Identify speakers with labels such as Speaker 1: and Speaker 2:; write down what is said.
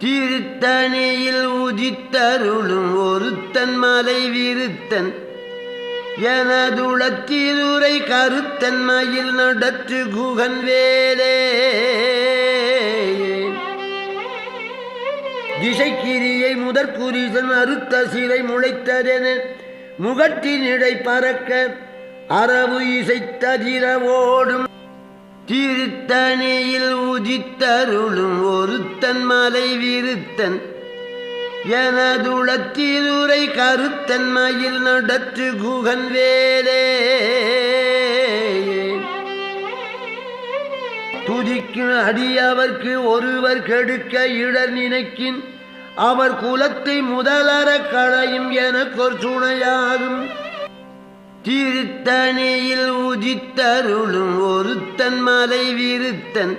Speaker 1: திருத்தணியில் உதித்தருளும் ஒருத்தன் மலை விருத்தன் எனதுளத்திலுரை கருத்தன் மயில் நடத்து குகன் வேலே திசைக்கிரியை முதற்குரிசன் அறுத்த சிறை முளைத்ததென முகத்தினிடை பறக்க அரவு இசைத்ததிரவோடும் திருத்தணியில் உதித்தருளும் ஒருத்தன் மலை விருத்தன் எனதுளத்திலுரை கருத்தன் மயில் நடத்து குகன் வேலே துதிக்கும் அடியவர்க்கு ஒருவர் கெடுக்க இடர் நினைக்கின் அவர் குலத்தை முதலற களையும் எனக்கொரு துணையாகும் திருத்தணியில் உதித்தருளும் ஒருத்தன் மலை விருத்தன்